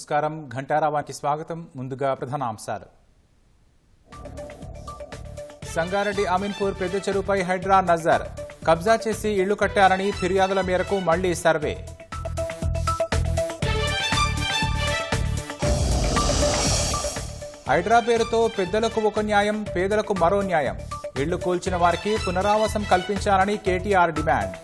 నమస్కారం. ఘంటారావానికి స్వాగతం. ముందుగా ప్రధానాంశాలు. సంగారెడ్డి అమీన్పూర్ పెద్ద చెరువుపై హైడ్రా నజర్. కబ్జా చేసి ఇళ్లు కట్టారని ఫిర్యాదుల మేరకు మళ్లీ సర్వే. హైడ్రా పేరుతో పెద్దలకు ఒక న్యాయం, పేదలకు మరో న్యాయం. ఇళ్లు కూల్చిన వారికి పునరావాసం కల్పించాలని కేటీఆర్ డిమాండ్.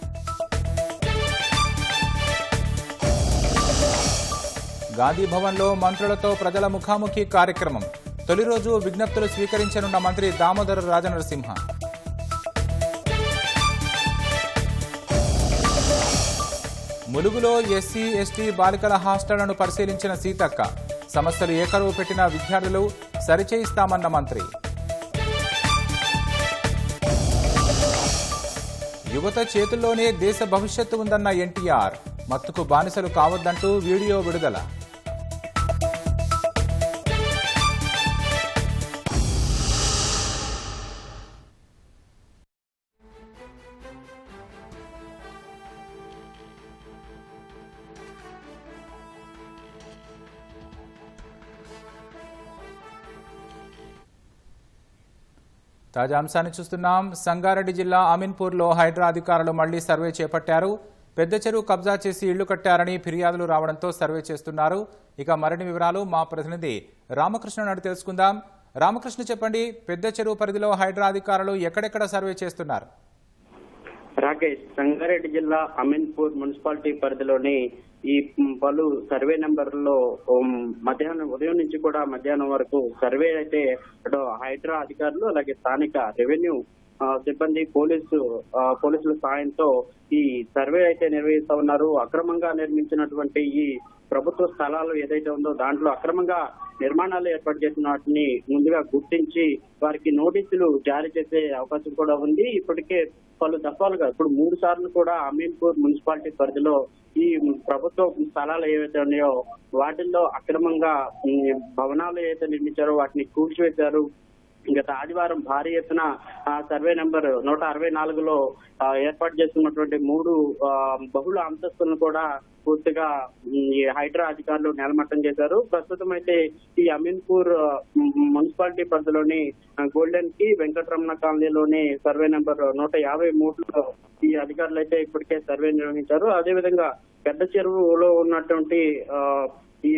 గాంధీ భవన్లో మంత్రులతో ప్రజల ముఖాముఖి కార్యక్రమం. తొలి రోజు విజ్ఞప్తులు స్వీకరించనున్న మంత్రి దామోదర రాజనరసింహ. ములుగులో ఎస్సీ ఎస్టీ బాలికల హాస్టళ్లను పరిశీలించిన సీతక్క. సమస్యలు ఏకరువు పెట్టిన విద్యార్థులు సరిచేయిస్తామన్న మంత్రి. యువత చేతుల్లోనే దేశ భవిష్యత్తు ఉందన్న ఎన్టీఆర్. మత్తుకు బానిసలు కావద్దంటూ వీడియో విడుదల. తాజా అంశాన్ని చూస్తున్నాం. సంగారెడ్డి జిల్లా అమీన్పూర్లో హైడ్రా అధికారులు మళ్లీ సర్వే చేపట్టారు. పెద్ద చెరువు కబ్జా చేసి ఇళ్లు కట్టారని ఫిర్యాదులు రావడంతో సర్వే చేస్తున్నారు. ఇక మరిన్ని వివరాలు మా ప్రతినిధి రామకృష్ణ అడిగి తెలుసుకుందాం. రామకృష్ణ, చెప్పండి, పెద్ద చెరువు పరిధిలో హైడ్రా అధికారులు ఎక్కడెక్కడ సర్వే చేస్తున్నారు? రాకేష్, సంగారెడ్డి జిల్లా అమీన్పూర్ మున్సిపాలిటీ పరిధిలోని ఈ పలు సర్వే నెంబర్లో మధ్యాహ్నం ఉదయం నుంచి కూడా మధ్యాహ్నం వరకు సర్వే అయితే అటు హైడ్రా అధికారులు అలాగే స్థానిక రెవెన్యూ సిబ్బంది పోలీసుల సాయంతో ఈ సర్వే అయితే నిర్వహిస్తా ఉన్నారు. అక్రమంగా నిర్మించినటువంటి ఈ ప్రభుత్వ స్థలాలు ఏదైతే ఉందో దాంట్లో అక్రమంగా నిర్మాణాలు ఏర్పాటు చేసిన వాటిని ముందుగా గుర్తించి వారికి నోటీసులు జారీ చేసే అవకాశం కూడా ఉంది. ఇప్పటికే పలు దఫాలుగా ఇప్పుడు 3 సార్లు కూడా అమీన్పూర్ మున్సిపాలిటీ పరిధిలో ఈ ప్రభుత్వ స్థలాలు ఏవైతే ఉన్నాయో వాటిల్లో అక్రమంగా భవనాలు ఏవైతే నిర్మించారో వాటిని కూల్చివేశారు. గత ఆదివారం భారీ ఎత్తున సర్వే నెంబర్ 164లో ఏర్పాటు చేస్తున్నటువంటి 3 బహుళ అంతస్తులను కూడా పూర్తిగా ఈ హైడ్రా అధికారులు నేలమట్టం చేశారు. ప్రస్తుతం అయితే ఈ అమీన్పూర్ మున్సిపాలిటీ పరిధిలోని గోల్డెన్ కి వెంకటరమణ కాలనీలోని సర్వే నెంబర్ 153లో ఈ అధికారులు అయితే ఇప్పటికే సర్వే నిర్వహించారు. అదేవిధంగా పెద్ద చెరువులో ఉన్నటువంటి ఈ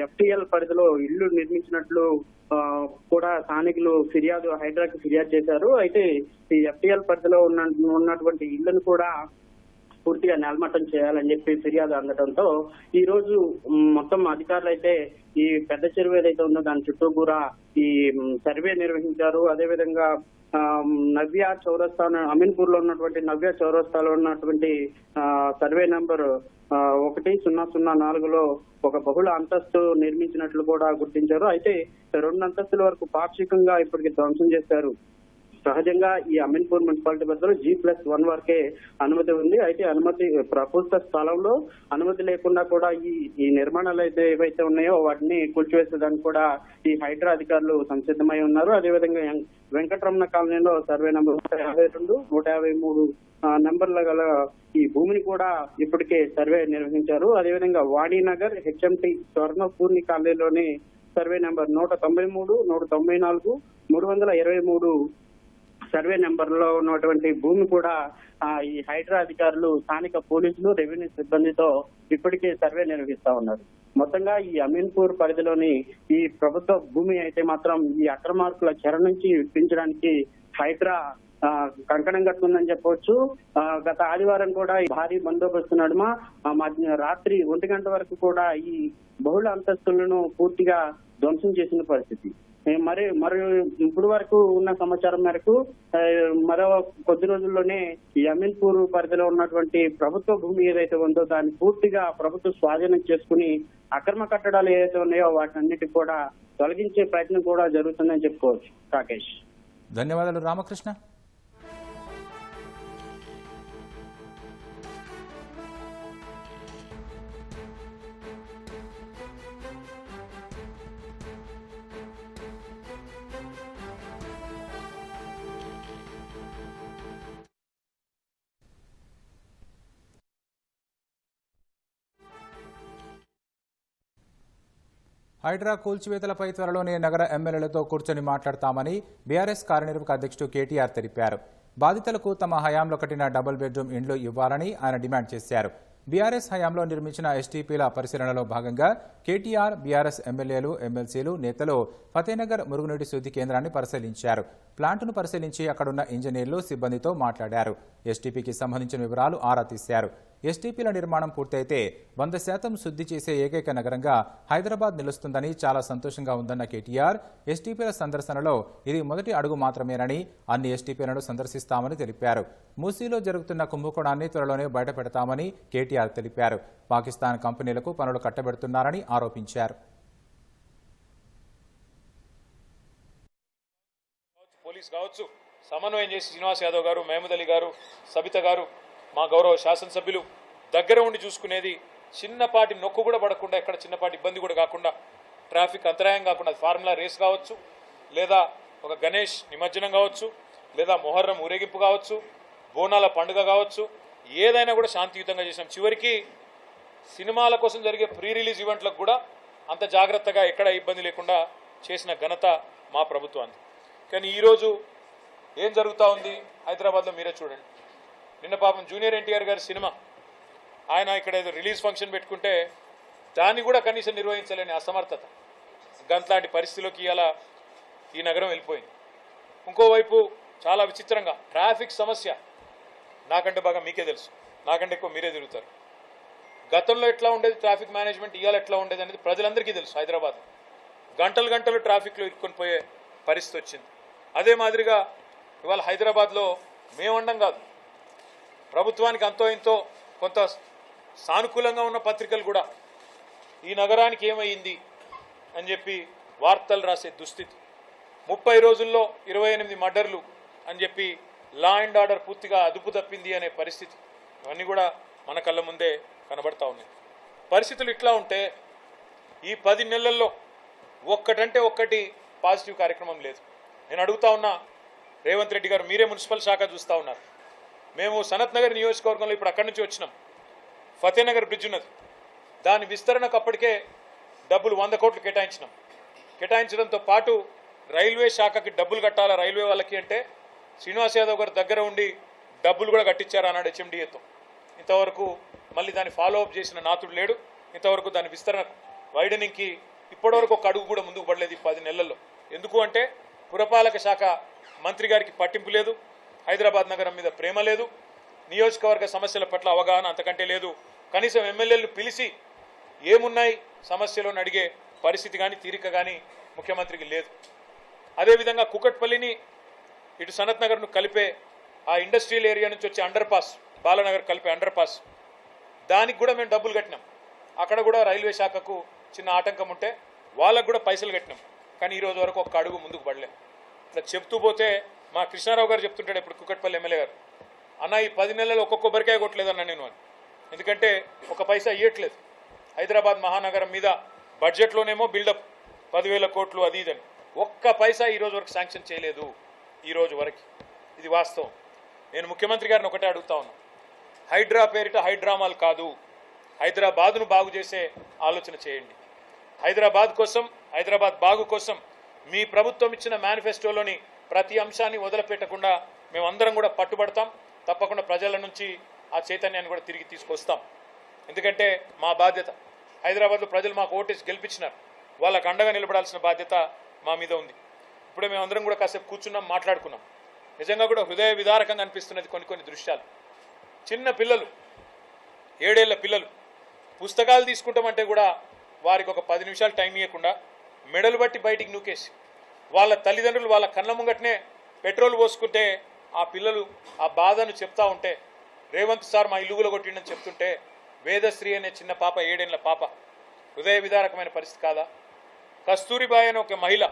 ఎఫ్టీఎల్ పరిధిలో ఇళ్లు నిర్మించినట్లు కూడా స్థానికులు హైడ్రాకి ఫిర్యాదు చేశారు. అయితే ఈ ఎఫ్టీఎల్ పరిధిలో ఉన్నటువంటి ఇళ్లను కూడా పూర్తిగా నేలమట్టం చేయాలని చెప్పి ఫిర్యాదు అందడంతో ఈ రోజు మొత్తం అధికారులు అయితే ఈ పెద్ద చెరువు ఏదైతే ఉందో దాని చుట్టూ కూడా ఈ సర్వే నిర్వహించారు. అదేవిధంగా నవ్య చౌరస్తా అమీన్పూర్ లో ఉన్నటువంటి నవ్య చౌరస్తాలో ఉన్నటువంటి సర్వే నంబర్ 1004లో ఒక బహుళ అంతస్తు నిర్మించినట్లు కూడా గుర్తించారు. అయితే 2 అంతస్తుల వరకు పాక్షికంగా ఇప్పటికి ధ్వంసం చేశారు. సహజంగా ఈ అమీన్పూర్ మున్సిపాలిటీ పరిధిలో G+1 వరకే అనుమతి ఉంది. అయితే ప్రభుత్వ స్థలంలో అనుమతి లేకుండా కూడా ఈ నిర్మాణాలు అయితే ఏవైతే ఉన్నాయో వాటిని కూల్చివేసేదానికి కూడా ఈ హైడ్రా అధికారులు సంసిద్ధమై ఉన్నారు. అదేవిధంగా వెంకటరమణ కాలనీలో సర్వే నెంబర్ 152, 153 నెంబర్ల గల ఈ భూమిని కూడా ఇప్పటికే సర్వే నిర్వహించారు. అదేవిధంగా వాణినగర్ HMT స్వర్ణపూర్ణి కాలనీలోని సర్వే నెంబర్ 193, 194, 323 సర్వే నెంబర్ లో ఉన్నటువంటి భూమి కూడా ఈ హైడ్రా అధికారులు స్థానిక పోలీసులు రెవెన్యూ సిబ్బందితో ఇప్పటికే సర్వే నిర్వహిస్తా ఉన్నారు. మొత్తంగా ఈ అమీన్పూర్ పరిధిలోని ఈ ప్రభుత్వ భూమి అయితే మాత్రం ఈ అక్రమార్కుల చెర నుంచి విప్పించడానికి హైడ్రా కంకణం కట్టుకుందని చెప్పవచ్చు. గత ఆదివారం కూడా ఈ భారీ బందోబస్తు నడుమ రాత్రి 1 గంట వరకు కూడా ఈ బహుళ అంతస్తులను పూర్తిగా ధ్వంసం చేసిన పరిస్థితి. మరి ఇప్పుడు వరకు ఉన్న సమాచారం మేరకు మరో కొద్ది రోజుల్లోనే ఈ అమీన్పూర్ పరిధిలో ఉన్నటువంటి ప్రభుత్వ భూమి ఏదైతే ఉందో దాన్ని పూర్తిగా ప్రభుత్వం స్వాధీనం చేసుకుని అక్రమ కట్టడాలు ఏదైతే ఉన్నాయో వాటన్నిటికి కూడా తొలగించే ప్రయత్నం కూడా జరుగుతుందని చెప్పుకోవచ్చు. రాకేష్, ధన్యవాదాలు రామకృష్ణ. హైడ్రా కూల్చివేతలపై త్వరలోనే నగర ఎమ్మెల్యేలతో కూర్చొని మాట్లాడతామని బీఆర్ఎస్ కార్యనిర్వాహక అధ్యక్షుడు కేటీఆర్ తెలిపారు. బాధితులకు తమ హయాంలో కట్టిన డబుల్ బెడ్రూమ్ ఇండ్లు ఇవ్వాలని ఆయన డిమాండ్ చేశారు. బీఆర్ఎస్ హయాంలో నిర్మించిన ఎస్టీపీల పరిశీలనలో భాగంగా కేటీఆర్, బీఆర్ఎస్ ఎమ్మెల్యేలు, ఎమ్మెల్సీలు, నేతలు ఫతేనగర్ మురుగునీటి శుద్ధి కేంద్రాన్ని పరిశీలించారు. ప్లాంటును పరిశీలించి అక్కడున్న ఇంజనీర్లు, సిబ్బందితో మాట్లాడారు. ఎస్టీపీకి సంబంధించిన వివరాలు ఆరా తీశారు. ఎస్టీపీల నిర్మాణం పూర్తయితే 100% శుద్ధి చేసే ఏకైక నగరంగా హైదరాబాద్ నిలుస్తుందని చాలా సంతోషంగా ఉందన్న కేటీఆర్, ఎస్టీపీల సందర్శనలో ఇది మొదటి అడుగు మాత్రమేనని, అన్ని ఎస్టీపీలను సందర్శిస్తామని తెలిపారు. మూసీలో జరుగుతున్న కుంభకోణాన్ని త్వరలోనే బయటపెడతామని కేటీఆర్ తెలిపారు. పాకిస్తాన్ కంపెనీలకు పనులు కట్టబెడుతున్నారని ఆరోపించారు. పోలీస్ కావచ్చు, సమన్వయం చేసి శ్రీనివాస్ యాదవ్ గారు, మహమూద్ అలీ గారు, సబిత గారు, మా గౌరవ శాసనసభ్యులు దగ్గర ఉండి చూసుకునేది. చిన్నపాటి నొక్కు కూడా పడకుండా, ఎక్కడ చిన్నపాటి ఇబ్బంది కూడా కాకుండా, ట్రాఫిక్ అంతరాయం కాకుండా, ఫార్ములా రేస్ కావచ్చు, లేదా ఒక గణేష్ నిమజ్జనం కావచ్చు, లేదా మొహర్రం ఊరేగింపు కావచ్చు, బోనాల పండుగ కావచ్చు, ఏదైనా కూడా శాంతియుతంగా చేసాం. చివరికి సినిమాల కోసం జరిగే ప్రీ రిలీజ్ ఈవెంట్లకు కూడా అంత జాగ్రత్తగా ఎక్కడ ఇబ్బంది లేకుండా చేసిన ఘనత మా ప్రభుత్వాన్ని. కానీ ఈరోజు ఏం జరుగుతూ ఉంది హైదరాబాద్లో మీరే చూడండి. నిన్న పాపం జూనియర్ ఎన్టీఆర్ గారి సినిమా ఆయన ఇక్కడ ఏదో రిలీజ్ ఫంక్షన్ పెట్టుకుంటే దాన్ని కూడా కనీసం నిర్వహించలేని అసమర్థత, గంట్లాంటి పరిస్థితిలోకి ఇలా ఈ నగరం వెళ్ళిపోయింది. ఇంకోవైపు చాలా విచిత్రంగా ట్రాఫిక్ సమస్య నాకంటే బాగా మీకే తెలుసు, నాకంటే ఎక్కువ మీరే తిరుగుతారు. గతంలో ఎట్లా ఉండేది ట్రాఫిక్ మేనేజ్మెంట్, ఇవాళ ఎట్లా ఉండేది అనేది ప్రజలందరికీ తెలుసు. హైదరాబాద్ గంటలు గంటలు ట్రాఫిక్లో ఇరుక్కొని పోయే పరిస్థితి వచ్చింది. అదే మాదిరిగా ఇవాళ హైదరాబాద్లో మేమండం కాదు, ప్రభుత్వానికి అంతో ఇంతో కొంత సానుకూలంగా ఉన్న పత్రికలు కూడా ఈ నగరానికి ఏమైంది అని చెప్పి వార్తలు రాసే దుస్థితి. 30 రోజుల్లో 28 మర్డర్లు అని చెప్పి లా అండ్ ఆర్డర్ పూర్తిగా అదుపు తప్పింది అనే పరిస్థితి. ఇవన్నీ కూడా మన కళ్ళ ముందే కనబడతా ఉన్నాయి. పరిస్థితులు ఇట్లా ఉంటే ఈ 10 నెలల్లో ఒక్కటంటే ఒక్కటి పాజిటివ్ కార్యక్రమం లేదు. నేను అడుగుతా ఉన్నా రేవంత్ రెడ్డి గారు, మీరే మున్సిపల్ శాఖ చూస్తూ ఉన్నారు. మేము సనత్ నగర్ నియోజకవర్గంలో ఇప్పుడు అక్కడి నుంచి వచ్చినాం. ఫతేనగర్ బ్రిడ్జ్ ఉన్నది, దాని విస్తరణకు అప్పటికే డబ్బులు 100 కోట్లు కేటాయించినాం. కేటాయించడంతో పాటు రైల్వే శాఖకి డబ్బులు కట్టాలా రైల్వే వాళ్ళకి అంటే శ్రీనివాస్ యాదవ్ గారు దగ్గర ఉండి డబ్బులు కూడా కట్టించారు అన్నాడు హెచ్ఎండిఏతో. ఇంతవరకు మళ్ళీ దాన్ని ఫాలో అప్ చేసిన నాతుడు లేడు. ఇంతవరకు దాని విస్తరణ వైడనింగ్కి ఇప్పటివరకు ఒక అడుగు కూడా ముందుకు పడలేదు ఈ 10 నెలల్లో. ఎందుకు అంటే పురపాలక శాఖ మంత్రి గారికి పట్టింపు లేదు, హైదరాబాద్ నగరం మీద ప్రేమ లేదు, నియోజకవర్గ సమస్యల పట్ల అవగాహన అంతకంటే లేదు. కనీసం ఎమ్మెల్యేలు పిలిచి ఏమున్నాయి సమస్యలను అడిగే పరిస్థితి కానీ తీరిక కానీ ముఖ్యమంత్రికి లేదు. అదేవిధంగా కుకట్పల్లిని ఇటు సనత్ నగర్ను కలిపే ఆ ఇండస్ట్రియల్ ఏరియా నుంచి వచ్చే అండర్ పాస్, బాలనగర్ కలిపే అండర్ పాస్, దానికి కూడా మేము డబ్బులు కట్టినాం. అక్కడ కూడా రైల్వే శాఖకు చిన్న ఆటంకం ఉంటే వాళ్ళకు కూడా పైసలు కట్టినాం. కానీ ఈరోజు వరకు ఒక్క అడుగు ముందుకు పడలే. ఇట్లా చెప్తూ పోతే మా కృష్ణారావు గారు చెప్తుంటాడు ఇప్పుడు కుకట్పల్లి ఎమ్మెల్యే గారు, అన్న ఈ 10 నెలల్లో ఒక్కొక్క కొబ్బరికాయ కొట్టలేదన్న నేను అని. ఎందుకంటే ఒక పైసా ఇవ్వట్లేదు. హైదరాబాద్ మహానగరం మీద బడ్జెట్లోనేమో బిల్డప్ 10,000 కోట్లు అది ఇదని, ఒక్క పైసా ఈరోజు వరకు శాంక్షన్ చేయలేదు ఈ రోజు వరకు. ఇది వాస్తవం. నేను ముఖ్యమంత్రి గారిని ఒకటే అడుగుతా ఉన్నా, హైడ్రా పేరిట హైడ్రామాలు కాదు, హైదరాబాద్ను బాగు చేసే ఆలోచన చేయండి. హైదరాబాద్ కోసం, హైదరాబాద్ బాగు కోసం మీ ప్రభుత్వం ఇచ్చిన మేనిఫెస్టోలోని ప్రతి అంశాన్ని వదిలిపెట్టకుండా మేమందరం కూడా పట్టుబడతాం. తప్పకుండా ప్రజల నుంచి ఆ చైతన్యాన్ని కూడా తిరిగి తీసుకొస్తాం. ఎందుకంటే మా బాధ్యత, హైదరాబాద్లో ప్రజలు మాకు ఓటేసి గెలిపించినారు, వాళ్ళకు అండగా నిలబడాల్సిన బాధ్యత మా మీద ఉంది. ఇప్పుడే మేమందరం కూడా కాసేపు కూర్చున్నాం, మాట్లాడుకున్నాం. నిజంగా కూడా హృదయ విదారకంగా అనిపిస్తున్నది కొన్ని దృశ్యాలు. చిన్న పిల్లలు, 7 ఏళ్ల పిల్లలు పుస్తకాలు తీసుకుంటామంటే కూడా వారికి ఒక 10 నిమిషాలు టైం ఇవ్వకుండా మెడలు బట్టి బయటికి నూకేసి వాళ్ళ తల్లిదండ్రులు వాళ్ళ కళ్ళ ముంగటనే పెట్రోల్ పోసుకుంటే ఆ పిల్లలు ఆ బాధను చెప్తా ఉంటే, రేవంత్ సార్ మా ఇల్లు కొట్టిండని చెప్తుంటే, వేదశ్రీ అనే చిన్న పాప, 7 ఏళ్ల పాప, హృదయ విదారకమైన పరిస్థితి కాదా? కస్తూరిబాయి అనే ఒక మహిళ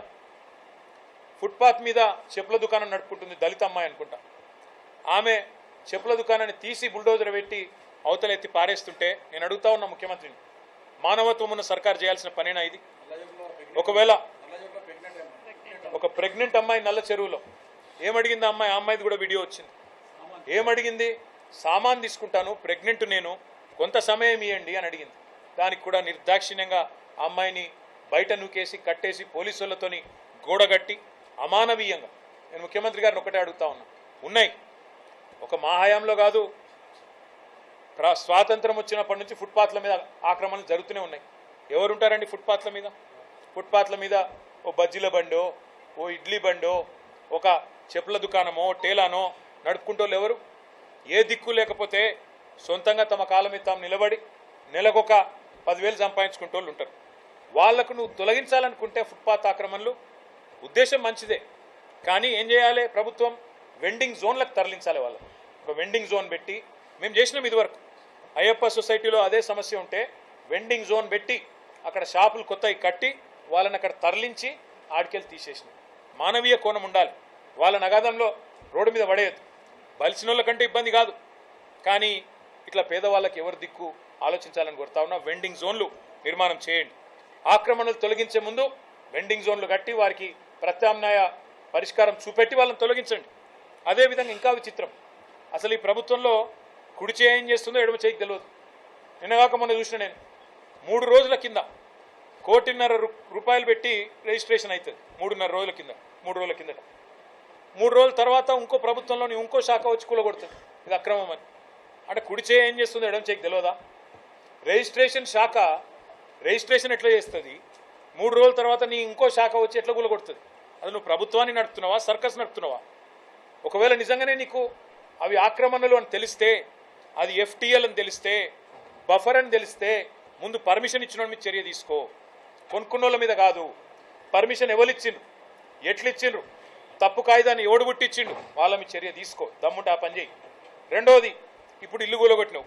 ఫుట్పాత్ మీద చెప్పుల దుకాణం నడుపుకుంటుంది, దళిత అమ్మాయి అనుకుంటా. ఆమె చెప్పుల దుకాణాన్ని తీసి బుల్డోజర్ పెట్టి అవతల ఎత్తి పారేస్తుంటే నేను అడుగుతా ఉన్నా ముఖ్యమంత్రిని, మానవత్వం ఉన్న సర్కారు చేయాల్సిన పనేనా ఇది? ఒకవేళ ఒక ప్రెగ్నెంట్ అమ్మాయి నల్ల చెరువులో ఏమడిగింది ఆ అమ్మాయి? ఆ అమ్మాయిది కూడా వీడియో వచ్చింది. ఏమడిగింది? సామాన్ తీసుకుంటాను, ప్రెగ్నెంట్ నేను, కొంత సమయం ఇవ్వండి అని అడిగింది. దానికి కూడా నిర్దాక్షిణ్యంగా ఆ అమ్మాయిని బయట నూకేసి కట్టేసి పోలీసు వాళ్ళతోని గోడగట్టి అమానవీయంగా నేను ముఖ్యమంత్రి గారిని ఒకటే అడుగుతా ఉన్నా, ఉన్నాయి ఒక మా హయాంలో కాదు, స్వాతంత్రం వచ్చినప్పటి నుంచి ఫుట్పాత్ల మీద ఆక్రమణలు జరుగుతూనే ఉన్నాయి. ఎవరుంటారండి ఫుట్పాత్ల మీద? ఫుట్పాత్ల మీద ఓ బజ్జీల బండో, ఓ ఇడ్లీ బండో, ఒక చెప్పుల దుకాణమో టేలానో నడుపుకుంటోళ్ళు ఎవరు? ఏ దిక్కు లేకపోతే సొంతంగా తమ కాళ్ళ మీద తాము నిలబడి నెలకొక 10,000 సంపాదించుకుంటోళ్ళు ఉంటారు. వాళ్లకు నువ్వు తొలగించాలనుకుంటే ఫుట్పాత్ ఆక్రమణలు ఉద్దేశం మంచిదే, కానీ ఏం చేయాలి? ప్రభుత్వం వెండింగ్ జోన్లకు తరలించాలి. వాళ్ళు ఒక వెండింగ్ జోన్ పెట్టి, మేము చేసినాం ఇదివరకు అయ్యప్ప సొసైటీలో అదే సమస్య ఉంటే వెండింగ్ జోన్ పెట్టి అక్కడ షాపులు కొత్తవి కట్టి వాళ్ళని అక్కడ తరలించి ఆడికెళ్ళి తీసేసినాం. మానవీయ కోణం ఉండాలి. వాళ్ళ నగదంలో రోడ్డు మీద పడేయద్దు. బలిసిన వాళ్ళ కంటే ఇబ్బంది కాదు, కానీ ఇట్లా పేదవాళ్ళకి ఎవరి దిక్కు ఆలోచించాలని కోరుతా ఉన్నా. వెండింగ్ జోన్లు నిర్మాణం చేయండి. ఆక్రమణలు తొలగించే ముందు వెండింగ్ జోన్లు కట్టి వారికి ప్రత్యామ్నాయ పరిష్కారం చూపెట్టి వాళ్ళని తొలగించండి. అదేవిధంగా ఇంకా విచిత్రం, అసలు ఈ ప్రభుత్వంలో కుడి చేయి ఏం చేస్తుందో ఎడమ చేయికి తెలియదు. నిన్నగాక మొన్న చూసిన నేను 3 రోజుల కింద 1,50,00,000 రూపాయలు పెట్టి రిజిస్ట్రేషన్ అవుతుంది. 3.5 రోజుల కింద, 3 రోజుల కిందట. 3 రోజుల తర్వాత ఇంకో ప్రభుత్వంలోని ఇంకో శాఖ వచ్చి కూలగొడుతుంది ఇది అక్రమం అని. అంటే కుడి చేయి ఏం చేస్తుందో ఎడమ చేయికి తెలియదా? రిజిస్ట్రేషన్ శాఖ రిజిస్ట్రేషన్ ఎట్లా చేస్తుంది? 3 రోజుల తర్వాత నీ ఇంకో శాఖ వచ్చి ఎట్లా కూలగొడుతుంది? అది నువ్వు ప్రభుత్వాన్ని నడుపుతున్నావా, సర్కస్ నడుపుతున్నావా? ఒకవేళ నిజంగానే నీకు అవి ఆక్రమణలు అని తెలిస్తే, అది FTL అని తెలిస్తే, బఫర్ అని తెలిస్తే ముందు పర్మిషన్ ఇచ్చిన మీద చర్య తీసుకో. కొనుక్కున్నోళ్ళ మీద కాదు. పర్మిషన్ ఎవరు ఇచ్చిండ్రు, ఎట్లు ఇచ్చిండ్రు, తప్పు కాయిదాన్ని ఎవడు పుట్టించిండు, వాళ్ళ మీద చర్య తీసుకో. దమ్ముంటే ఆ పని చేయి. రెండోది, ఇప్పుడు ఇల్లు కూలగొట్టినావు.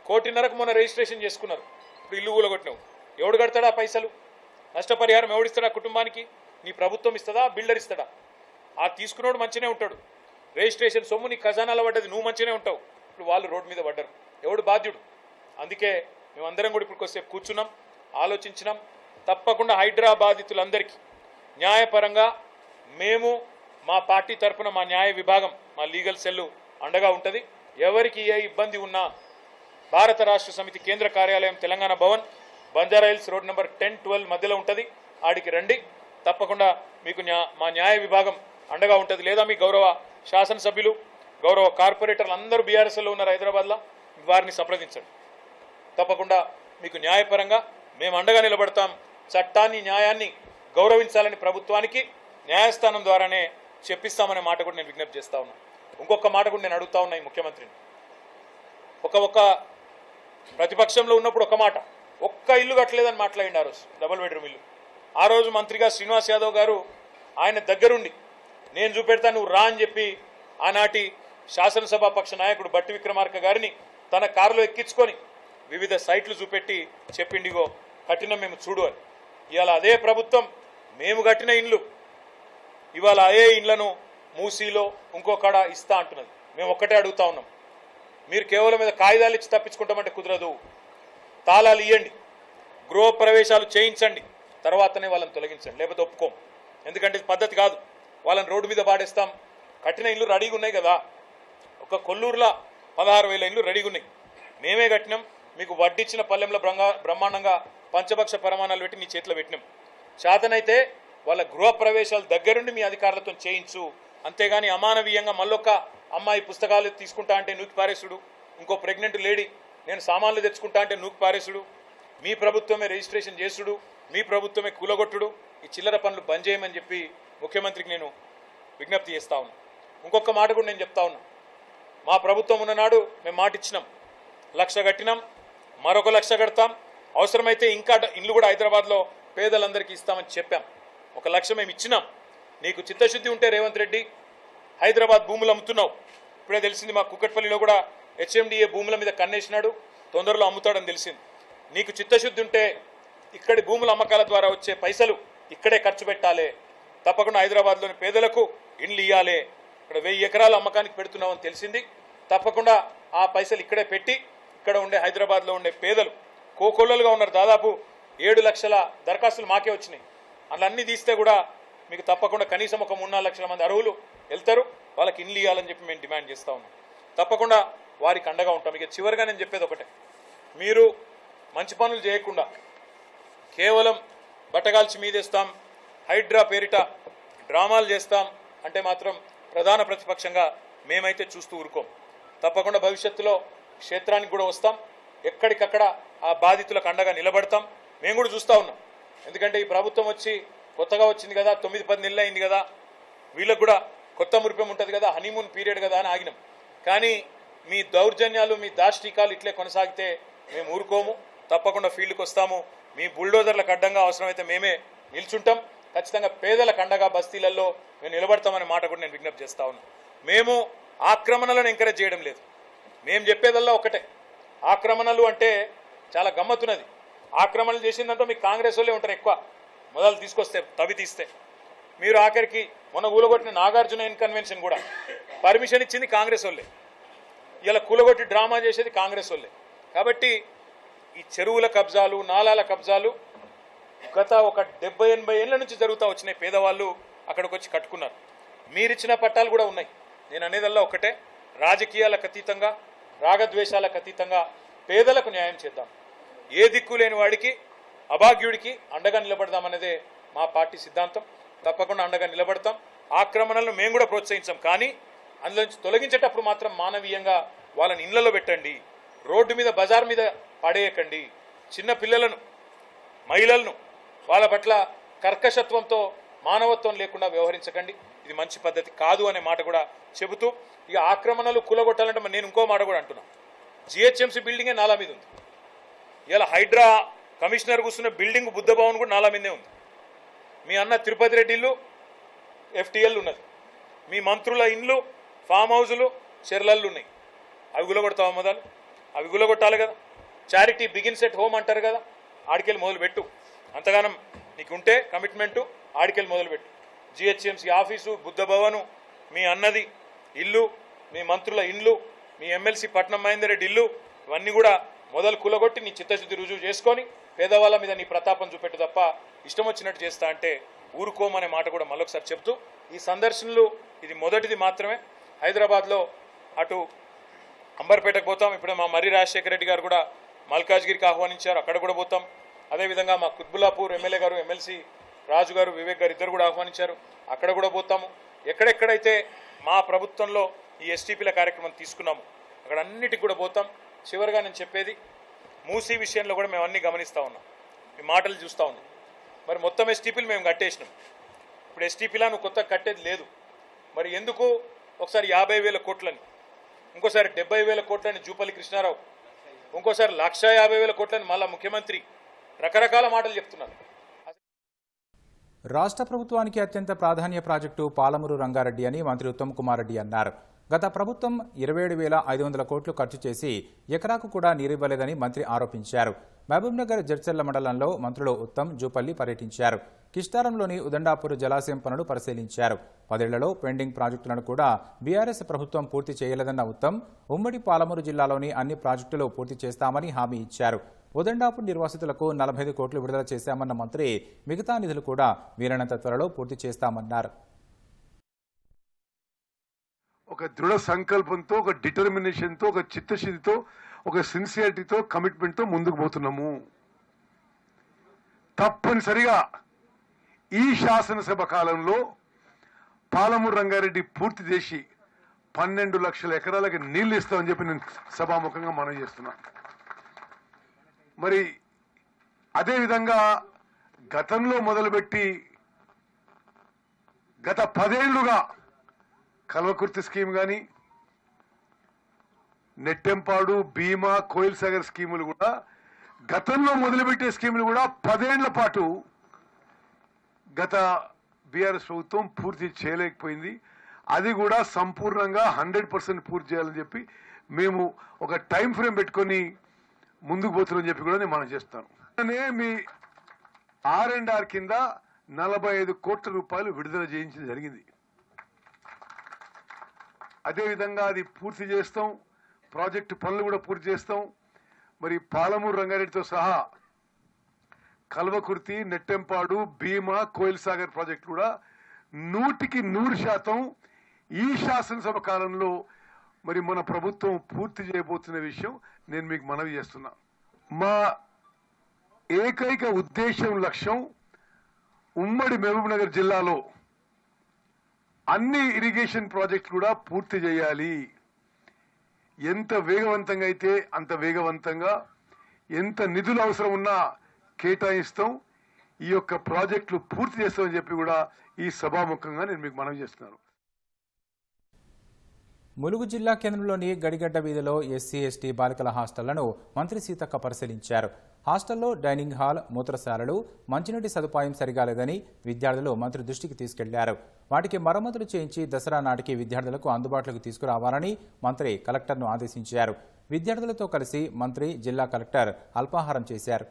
1,50,00,000 మొన్న రిజిస్ట్రేషన్ చేసుకున్నారు. ఇప్పుడు ఇల్లు కూలగొట్టినావు. ఎవడు కడతాడా పైసలు? నష్టపరిహారం ఎవడిస్తాడా కుటుంబానికి? నీ ప్రభుత్వం ఇస్తుందా, బిల్డర్ ఇస్తాడా? ఆ తీసుకున్నోడు మంచిగానే ఉంటాడు. రిజిస్ట్రేషన్ సొమ్ము నీ ఖజానాలో పడ్డది, నువ్వు మంచిగానే ఉంటావు. ఇప్పుడు వాళ్ళు రోడ్డు మీద పడ్డారు. ఎవడు బాధ్యుడు? అందుకే మేమందరం కూడా ఇప్పుడు కొద్దిసేపు కూర్చున్నాం, ఆలోచించినాం. తప్పకుండా హైదరాబాదితులందరికీ న్యాయపరంగా మేము మా పార్టీ తరఫున మా న్యాయ విభాగం, మా లీగల్ సెల్లు అండగా ఉంటుంది. ఎవరికి ఏ ఇబ్బంది ఉన్నా భారత రాష్ట్ర సమితి కేంద్ర కార్యాలయం తెలంగాణ భవన్, బంజారాహిల్స్ రోడ్ నెంబర్ 10-12 మధ్యలో ఉంటుంది. ఆడికి రండి. తప్పకుండా మీకు మా న్యాయ విభాగం అండగా ఉంటుంది. లేదా మీ గౌరవ శాసనసభ్యులు, గౌరవ కార్పొరేటర్లు అందరూ బీఆర్ఎస్లో ఉన్నారు హైదరాబాద్లో, వారిని సంప్రదించండి. తప్పకుండా మీకు న్యాయపరంగా మేము అండగా నిలబడతాం. చట్టాన్ని, న్యాయాన్ని గౌరవించాలని ప్రభుత్వానికి న్యాయస్థానం ద్వారానే చెప్పిస్తామనే మాట కూడా నేను విజ్ఞప్తి చేస్తా ఉన్నా. ఇంకొక మాట కూడా నేను అడుగుతా ఉన్నా ఈ ముఖ్యమంత్రిని. ఒక ప్రతిపక్షంలో ఉన్నప్పుడు ఒక మాట, ఒక్క ఇల్లు కట్టలేదని మాట్లాడింది ఆ రోజు, డబుల్ బెడ్రూమ్ ఇల్లు. ఆ రోజు మంత్రిగా శ్రీనివాస్ యాదవ్ గారు ఆయన దగ్గరుండి నేను చూపెడతా నువ్వు రా అని చెప్పి ఆనాటి శాసనసభా పక్ష నాయకుడు బట్టి విక్రమార్క గారిని తన కారులో ఎక్కించుకొని వివిధ సైట్లు చూపెట్టి చెప్పిండిగో కట్టిన మేము చూడు అని. ఇవాళ అదే ప్రభుత్వం మేము కట్టిన ఇండ్లు ఇవాళ అదే ఇండ్లను మూసీలో ఇంకో కాడ ఇస్తా అంటున్నది. మేము ఒక్కటే అడుగుతా ఉన్నాం, మీరు కేవలం మీద కాగితాలు ఇచ్చి తప్పించుకుంటామంటే కుదరదు. తాళాలు ఇవ్వండి, గృహప్రవేశాలు చేయించండి, తర్వాతనే వాళ్ళని తొలగించండి, లేకపోతే ఒప్పుకోం. ఎందుకంటే ఇది పద్ధతి కాదు. వాళ్ళని రోడ్డు మీద పాడేస్తాం. కట్టిన ఇల్లు రెడీగా ఉన్నాయి కదా, ఒక కొల్లూరులో 16,000 ఇల్లు రెడీగా ఉన్నాయి, మేమే కట్టినాం. మీకు వడ్డిచ్చిన పల్లెంలో బ్రహ్మాండంగా పంచభక్ష పరమాణాలు పెట్టి మీ చేతిలో పెట్టినాం. చేతనైతే వాళ్ళ గృహప్రవేశాలు దగ్గరుండి మీ అధికారులతో చేయించు. అంతేగాని అమానవీయంగా మళ్ళొక్క అమ్మాయి పుస్తకాలు తీసుకుంటా అంటే నూకి పారేసుడు, ఇంకో ప్రెగ్నెంట్ లేడీ నేను సామాన్లు తెచ్చుకుంటా అంటే నూకి పారేసుడు, మీ ప్రభుత్వమే రిజిస్ట్రేషన్ చేసుడు, మీ ప్రభుత్వమే కూలగొట్టుడు, ఈ చిల్లర పనులు బంద్ చేయమని చెప్పి ముఖ్యమంత్రికి నేను విజ్ఞప్తి చేస్తా ఉన్నా. ఇంకొక మాట కూడా నేను చెప్తా ఉన్నా, మా ప్రభుత్వం ఉన్ననాడు మేము మాట ఇచ్చినాం, 1,00,000 కట్టినాం, మరొక 1,00,000 కడతాం, అవసరమైతే ఇంకా ఇల్లు కూడా హైదరాబాద్లో పేదలందరికీ ఇస్తామని చెప్పాం. 1,00,000 మేము ఇచ్చినాం. నీకు చిత్తశుద్ధి ఉంటే రేవంత్ రెడ్డి హైదరాబాద్ భూములు అమ్ముతున్నావు. ఇప్పుడే తెలిసింది మా కుక్కట్పల్లిలో కూడా HMDA భూముల మీద కన్నేసినాడు, తొందరలో అమ్ముతాడని తెలిసింది. నీకు చిత్తశుద్ధి ఉంటే ఇక్కడి భూముల అమ్మకాల ద్వారా వచ్చే పైసలు ఇక్కడే ఖర్చు పెట్టాలి. తప్పకుండా హైదరాబాద్లోని పేదలకు ఇండ్లు ఇవ్వాలి. ఇక్కడ 1000 ఎకరాల అమ్మకానికి పెడుతున్నామని తెలిసింది. తప్పకుండా ఆ పైసలు ఇక్కడే పెట్టి ఇక్కడ ఉండే హైదరాబాద్లో ఉండే పేదలు కోకొల్లలుగా ఉన్నారు. దాదాపు 7 లక్షల దరఖాస్తులు మాకే వచ్చినాయి. అలా అన్నీ తీస్తే కూడా మీకు తప్పకుండా కనీసం ఒక 3-4 లక్షల మంది అర్హులు వెళ్తారు. వాళ్ళకి ఇండ్లు ఇవ్వాలని చెప్పి మేము డిమాండ్ చేస్తూ ఉన్నాం. తప్పకుండా వారికి అండగా ఉంటాం. ఇక చివరిగా నేను చెప్పేది ఒకటే, మీరు మంచి పనులు చేయకుండా కేవలం బట్టగాల్చి మీదేస్తాం, హైడ్రా పేరిట డ్రామాలు చేస్తాం అంటే మాత్రం ప్రధాన ప్రతిపక్షంగా మేమైతే చూస్తూ ఊరుకోం. తప్పకుండా భవిష్యత్తులో క్షేత్రానికి కూడా వస్తాం, ఎక్కడికక్కడ ఆ బాధితులకు అండగా నిలబడతాం. మేము కూడా చూస్తూ ఉన్నాం. ఎందుకంటే ఈ ప్రభుత్వం వచ్చి కొత్తగా వచ్చింది కదా, 9-10 నెలలు అయింది కదా, వీళ్ళకు కూడా కొత్త మురిపం ఉంటుంది కదా, హనీమూన్ పీరియడ్ కదా అని ఆగినాం. కానీ మీ దౌర్జన్యాలు, మీ దాష్టికాలు ఇట్లే కొనసాగితే మేము ఊరుకోము. తప్పకుండా ఫీల్డ్కి వస్తాము. మీ బుల్డోజర్లకు అడ్డంగా అవసరమైతే మేమే నిల్చుంటాం. ఖచ్చితంగా పేదలకు అండగా బస్తీలలో మేము నిలబడతామనే మాట కూడా నేను విజ్ఞప్తి చేస్తా ఉన్నాను. మేము ఆక్రమణలను ఎంకరేజ్ చేయడం లేదు. మేము చెప్పేదల్లా ఒకటే, ఆక్రమణలు అంటే చాలా గమ్మత్తున్నది. ఆక్రమణలు చేసిందంటే మీకు కాంగ్రెస్ వాళ్ళే ఉంటారు ఎక్కువ, మొదలు తీసుకొస్తే తవి తీస్తే. మీరు ఆఖరికి మొన్న కూలగొట్టిన నాగార్జున కన్వెన్షన్ కూడా పర్మిషన్ ఇచ్చింది కాంగ్రెస్ వాళ్ళే. ఇలా కూలగొట్టి డ్రామా చేసేది కాంగ్రెస్ వాళ్ళే. కాబట్టి ఈ చెరువుల కబ్జాలు, నాలాల కబ్జాలు గత ఒక 70-80 ఏళ్ల నుంచి జరుగుతూ వచ్చినాయి. పేదవాళ్ళు అక్కడికి వచ్చి కట్టుకున్నారు. మీరిచ్చిన పట్టాలు కూడా ఉన్నాయి. నేను అనేదల్లా ఒకటే, రాజకీయాలకు అతీతంగా, రాగద్వేషాలకు అతీతంగా పేదలకు న్యాయం చేద్దాం. ఏ దిక్కు లేని వాడికి, అభాగ్యుడికి అండగా నిలబడదామనేదే మా పార్టీ సిద్ధాంతం. తప్పకుండా అండగా నిలబడతాం. ఆక్రమణలను మేము కూడా ప్రోత్సహించాం. కానీ అందులో నుంచి తొలగించేటప్పుడు మాత్రం మానవీయంగా వాళ్ళని ఇళ్లలో పెట్టండి, రోడ్డు మీద బజార్ మీద పడేయకండి. చిన్న పిల్లలను, మహిళలను వాళ్ళ పట్ల కర్కశత్వంతో, మానవత్వం లేకుండా వ్యవహరించకండి. ఇది మంచి పద్ధతి కాదు అనే మాట కూడా చెబుతూ, ఇక ఆక్రమణలు కూలగొట్టాలంటే నేను ఇంకో మాట కూడా అంటున్నా. జిహెచ్ఎంసీ బిల్డింగే నాలా మీద ఉంది. ఇలా హైడ్రా కమిషనర్ కూర్చున్న బిల్డింగ్ బుద్ధ భవన్ కూడా నాలా మీదే ఉంది. మీ అన్న తిరుపతి రెడ్డి ఇల్లు FTL ఉన్నది. మీ మంత్రుల ఇండ్లు, ఫామ్ హౌజులు, చెర్లళ్ళు ఉన్నాయి. అవి గులగొడతావా మొదలు? అవి గులగొట్టాలి కదా. చారిటీ బిగిన్స్ ఎట్ హోమ్ అంటారు కదా, ఆడికెళ్ళి మొదలుపెట్టు. అంతగానం నీకుంటే కమిట్మెంటు, ఆడికెళ్ళి మొదలుపెట్టు. జిహెచ్ఎంసీ ఆఫీసు, బుద్ధ భవను, మీ అన్నది ఇల్లు, మీ మంత్రుల ఇండ్లు, మీ ఎమ్మెల్సీ పట్నం మహేందర్ రెడ్డి ఇల్లు, ఇవన్నీ కూడా మొదలు కూలగొట్టి నీ చిత్తశుద్ధి రుజువు చేసుకొని పేదవాళ్ళ మీద నీ ప్రతాపం చూపెట్టు తప్ప ఇష్టం వచ్చినట్టు చేస్తా అంటే ఊరుకోమనే మాట కూడా మళ్ళొకసారి చెప్తూ, ఈ సందర్శనలు ఇది మొదటిది మాత్రమే. హైదరాబాద్లో అటు అంబర్పేటకు పోతాం. ఇప్పుడు మా మర్రి రాజశేఖర రెడ్డి గారు కూడా మల్కాజ్గిరికి ఆహ్వానించారు, అక్కడ కూడా పోతాం. అదేవిధంగా మా కుత్బుల్లాపూర్ ఎమ్మెల్యే గారు, ఎమ్మెల్సీ రాజు గారు, వివేక్ గారు ఇద్దరు కూడా ఆహ్వానించారు, అక్కడ కూడా పోతాము. ఎక్కడెక్కడైతే మా ప్రభుత్వంలో ఈ STPల కార్యక్రమం తీసుకున్నాము అక్కడ అన్నిటికి కూడా పోతాం. చివరిగా నేను చెప్పేది, మూసీ విషయంలో కూడా మేము అన్నీ గమనిస్తూ ఉన్నాం, మీ మాటలు చూస్తూ ఉన్నాం. మరి మొత్తం STPలు మేము కట్టేసినాం. ఇప్పుడు STPలా నువ్వు కొత్తగా కట్టేది లేదు. మరి ఎందుకు ఒకసారి 50,000 కోట్లని, ఇంకోసారి 70,000 కోట్లని జూపల్లి కృష్ణారావు, ఇంకోసారి 1,50,000 కోట్లని మళ్ళా ముఖ్యమంత్రి రకరకాల మాటలు చెప్తున్నారు. రాష్ట్ర ప్రభుత్వానికి అత్యంత ప్రాధాన్య ప్రాజెక్టు పాలమూరు రంగారెడ్డి అని మంత్రి ఉత్తమ్ కుమార్ రెడ్డి అన్నారు. గత ప్రభుత్వం 27,500 కోట్లు ఖర్చు చేసి ఎకరాకు కూడా నీరివ్వలేదని మంత్రి ఆరోపించారు. మహబూబ్నగర్ జడ్చర్ల మండలంలో మంత్రులు ఉత్తమ్, జూపల్లి పర్యటించారు. కిష్టారంలోని ఉదండాపూర్ జలాశయం పనులు పరిశీలించారు. 10 ఏళ్లలో పెండింగ్ ప్రాజెక్టులను కూడా బీఆర్ఎస్ ప్రభుత్వం పూర్తి చేయలేదన్న ఉత్తమ్, ఉమ్మడి పాలమూరు జిల్లాలోని అన్ని ప్రాజెక్టులు పూర్తి చేస్తామని హామీ ఇచ్చారు. ఉదండాపూర్ నిర్వాసితులకు 45 కోట్లు విడుదల చేశామన్న మంత్రి మిగతా నిధులు కూడా వీలైనంత త్వరలో పూర్తి చేస్తామన్నారు. ఒక దృఢ సంకల్పంతో, ఒక డిటర్మినేషన్తో, ఒక చిత్తశుద్ధితో, ఒక సిన్సియారిటీతో, కమిట్మెంట్తో ముందుకు పోతున్నాము. తప్పనిసరిగా ఈ శాసనసభ కాలంలో పాలమూరు రంగారెడ్డి పూర్తి చేసి 12 లక్షల ఎకరాలకి నీళ్లు ఇస్తామని చెప్పి నేను సభాముఖంగా మనవి చేస్తున్నా. మరి అదేవిధంగా గతంలో మొదలుపెట్టి గత 10 ఏళ్లుగా కల్వకుర్తి స్కీమ్ కానీ, నెట్టెంపాడు, భీమా, కోయిల్ సాగర్ స్కీములు కూడా, గతంలో మొదలుపెట్టే స్కీములు కూడా 10 ఏళ్ల పాటు గత బీఆర్ఎస్ ప్రభుత్వం పూర్తి చేయలేకపోయింది. అది కూడా సంపూర్ణంగా 100% పూర్తి చేయాలని చెప్పి మేము ఒక టైం ఫ్రేమ్ పెట్టుకొని ముందుకు పోతున్నామని చెప్పి కూడా నేను మనం చేస్తాను. మీ R&R కింద 45 కోట్ల రూపాయలు విడుదల చేయించడం జరిగింది. అదేవిధంగా అది పూర్తి చేస్తాం. ప్రాజెక్టు పనులు కూడా పూర్తి చేస్తాం. మరి పాలమూరు రంగారెడ్డితో సహా కల్వకుర్తి, నెట్టెంపాడు, భీమా, కోయిల్ సాగర్ ప్రాజెక్టు కూడా 100% ఈ శాసనసభ కాలంలో మరి మన ప్రభుత్వం పూర్తి చేయబోతున్న విషయం నేను మీకు మనవి చేస్తున్నా. మా ఏకైక ఉద్దేశం, లక్ష్యం ఉమ్మడి మహబూబ్నగర్ జిల్లాలో అన్ని ఇరిగేషన్ ప్రాజెక్ట్స్ కూడా పూర్తి చేయాలి. ఎంత వేగవంతంగా అయితే అంత వేగవంతంగా, ఎంత నిధులు అవసరం ఉన్నా కేటాయిస్తాం, ఈ యొక్క ప్రాజెక్టులు పూర్తి చేస్తామని చెప్పి కూడా ఈ సభాముఖంగా నేను మీకు మనవి చేస్తున్నాను. ములుగు జిల్లా కేంద్రంలోని గడిగడ్డ వీధిలో ఎస్సీ ఎస్టీ బాలికల హాస్టళ్లను మంత్రి సీతక్క పరిశీలించారు. హాస్టల్లో డైనింగ్ హాల్, మూత్రశాలలు, మంచినీటి సదుపాయం సరిగా లేదని విద్యార్థులు మంత్రి దృష్టికి తీసుకెళ్లారు. వాటికి మరమ్మతులు చేయించి దసరా నాటికి విద్యార్థులకు అందుబాటులోకి తీసుకురావాలని మంత్రి కలెక్టర్ను ఆదేశించారు. విద్యార్థులతో కలిసి మంత్రి, జిల్లా కలెక్టర్ అల్పాహారం చేశారు.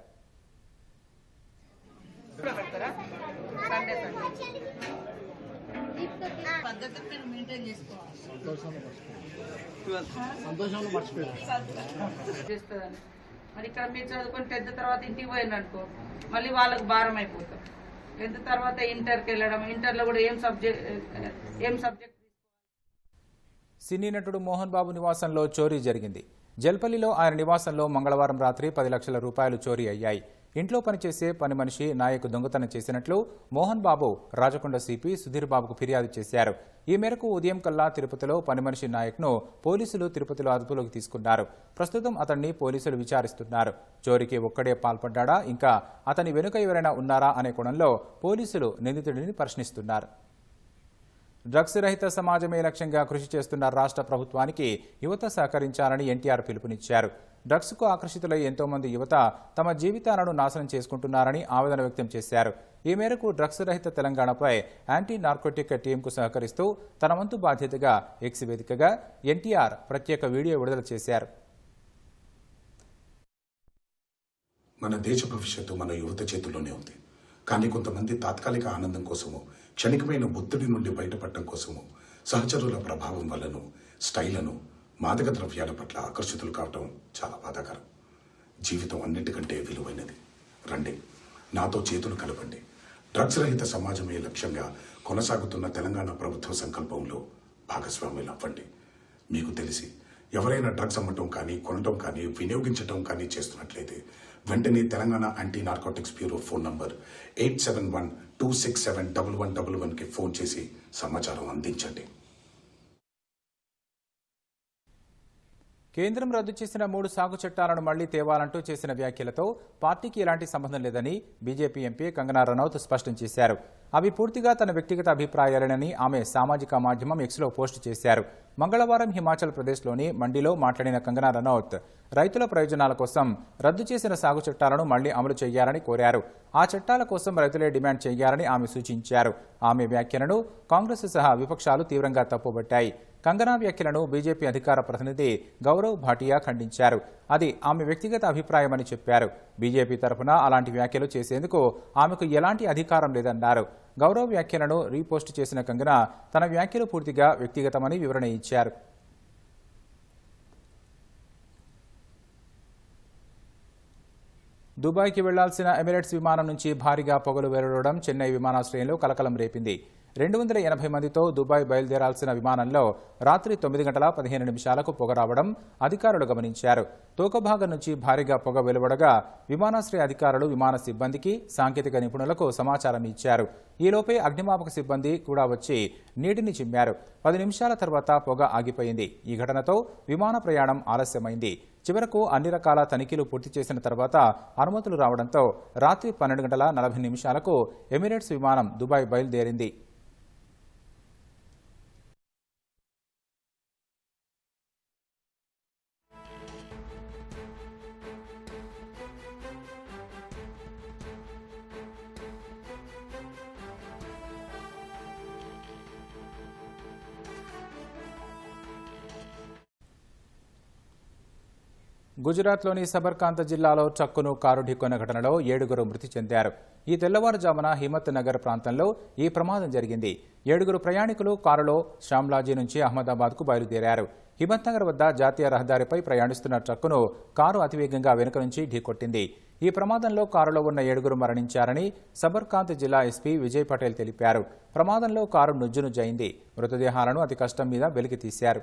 మరి ఇక్కడ మీరు చదువుకొని 10th తర్వాత ఇంటికి పోయిననుకో మళ్ళీ వాళ్ళకు భారం అయిపోతాం. 10th తర్వాత ఇంటర్కి వెళ్ళడం, ఇంటర్లో కూడా ఏం సబ్జెక్ట్. సినీ నటుడు మోహన్ బాబు నివాసంలో చోరీ జరిగింది. జల్పల్లిలో ఆయన నివాసంలో మంగళవారం రాత్రి 10 లక్షల రూపాయలు చోరీ అయ్యాయి. ఇంట్లో పనిచేసే పని మనిషి నాయక్ దొంగతనం చేసినట్లు మోహన్ బాబు రాజకొండ సిపి సుధీర్ బాబుకు ఫిర్యాదు చేశారు. ఈ మేరకు ఉదయం కల్లా తిరుపతిలో పని మనిషి నాయక్ను పోలీసులు తిరుపతిలో అదుపులోకి తీసుకున్నారు. ప్రస్తుతం అతన్ని పోలీసులు విచారిస్తున్నారు. చోరీకి ఒక్కడే పాల్పడ్డా, ఇంకా అతని వెనుక ఎవరైనా ఉన్నారా అనే కోణంలో పోలీసులు నిందితుడిని ప్రశ్నిస్తున్నారు. డ్రగ్స్ రహిత సమాజమే లక్ష్యంగా కృషి చేస్తున్న రాష్ట్ర ప్రభుత్వానికి యువత సహకరించాలని ఎన్టీఆర్ పిలుపునిచ్చారు. డ్రగ్స్కు ఆకర్షితులై ఎంతో మంది యువత తమ జీవితాలను నాశనం చేసుకుంటున్నారని ఆవేదన వ్యక్తం చేశారు. ఈ మేరకు డ్రగ్స్ రహిత తెలంగాణపై యాంటీ నార్కోటిక్ టీంకు సహకరిస్తూ తన వంతు బాధ్యతగా ఎక్స్ వేదికగా ఎన్టీఆర్ ప్రత్యేక వీడియో విడుదల చేశారు. మన దేశ భవిష్యత్తు మన యువత చేతుల్లోనే ఉంది. కానీ కొంతమంది తాత్కాలిక ఆనందం కోసము, క్షణికమైన ఒత్తిడి నుండి బయటపడటం కోసము, సహచరుల ప్రభావం వల్లను, స్టైలను, మాదక ద్రవ్యాల పట్ల ఆకర్షితులు కావటం చాలా బాధాకరం. జీవితం అన్నిటికంటే విలువైనది. రండి, నాతో చేతులు కలపండి. డ్రగ్స్ రహిత సమాజమే లక్ష్యంగా కొనసాగుతున్న తెలంగాణ ప్రభుత్వ సంకల్పంలో భాగస్వాములు అవ్వండి. మీకు తెలిసి ఎవరైనా డ్రగ్స్ అమ్మటం కానీ, కొనటం కానీ, వినియోగించటం కానీ చేస్తున్నట్లయితే వెంటనే Telangana anti narcotics bureau phone number 8712671111కి ఫోన్ చేసి సమాచారం అందించండి. కేంద్రం రద్దు చేసిన 3 సాగు చట్టాలను మళ్లీ తేవాలంటూ చేసిన వ్యాఖ్యలతో పార్టీకి ఎలాంటి సంబంధం లేదని బీజేపీ ఎంపీ కంగనా రనౌత్ స్పష్టం చేశారు. అవి పూర్తిగా తన వ్యక్తిగత అభిప్రాయాలేనని ఆమె సామాజిక మాధ్యమం ఎక్స్లో పోస్టు చేశారు. మంగళవారం హిమాచల్ ప్రదేశ్లోని మండిలో మాట్లాడిన కంగనా రనౌత్ రైతుల ప్రయోజనాల కోసం రద్దు చేసిన సాగు చట్టాలను మళ్లీ అమలు చేయాలని కోరారు. ఆ చట్టాల కోసం రైతులే డిమాండ్ చేయాలని ఆమె సూచించారు. ఆమె వ్యాఖ్యలను కాంగ్రెస్ సహా విపక్షాలు తీవ్రంగా తప్పుబట్టాయి. కంగనా వ్యాఖ్యలను బీజేపీ అధికార ప్రతినిధి గౌరవ్ భాటియా ఖండించారు. అది ఆమె వ్యక్తిగత అభిప్రాయమని చెప్పారు. బీజేపీ తరఫున అలాంటి వ్యాఖ్యలు చేసేందుకు ఆమెకు ఎలాంటి అధికారం లేదన్నారు. గౌరవ్ వ్యాఖ్యలను రీపోస్ట్ చేసిన కంగనా తన వ్యాఖ్యలు పూర్తిగా వ్యక్తిగతమని వివరణ ఇచ్చారు. దుబాయ్కి వెళ్లాల్సిన ఎమిరేట్స్ విమానం నుంచి భారీగా పొగలు వెలువడడం చెన్నై విమానాశ్రయంలో కలకలం రేపింది. 280 మందితో దుబాయ్ బయలుదేరాల్సిన విమానంలో రాత్రి 9:15 పొగ రావడం అధికారులు గమనించారు. తోకభాగం నుంచి భారీగా పొగ వెలువడగా విమానాశ్రయ అధికారులు విమాన సిబ్బందికి, సాంకేతిక నిపుణులకు సమాచారం ఇచ్చారు. ఈలోపే అగ్నిమాపక సిబ్బంది కూడా వచ్చి నీటిని చిమ్మారు. 10 నిమిషాల తర్వాత పొగ ఆగిపోయింది. ఈ ఘటనతో విమాన ప్రయాణం ఆలస్యమైంది. చివరకు అన్ని రకాల తనిఖీలు పూర్తి చేసిన తర్వాత అనుమతులు రావడంతో రాత్రి 12:40 ఎమిరేట్స్ విమానం దుబాయ్ బయలుదేరింది. గుజరాత్లోని సబర్కాంత జిల్లాలో ట్రక్కును కారు ఢీకొన్న ఘటనలో 7 మృతి చెందారు. ఈ తెల్లవారుజామున హిమత్ నగర్ ప్రాంతంలో ఈ ప్రమాదం జరిగింది. 7 ప్రయాణికులు కారులో షామ్లాజీ నుంచి అహ్మదాబాద్కు బయలుదేరారు. హిమత్ నగర్ వద్ద జాతీయ రహదారిపై ప్రయాణిస్తున్న ట్రక్కును కారు అతివేగంగా వెనుక నుంచి ఢీకొట్టింది. ఈ ప్రమాదంలో కారులో ఉన్న 7 మరణించారని సబర్కాంత్ జిల్లా ఎస్పీ విజయ్ పటేల్ తెలిపారు. ప్రమాదంలో కారు నుజ్జునుజ్జయింది. మృతదేహాలను అతి కష్టం మీద వెలికి తీశారు.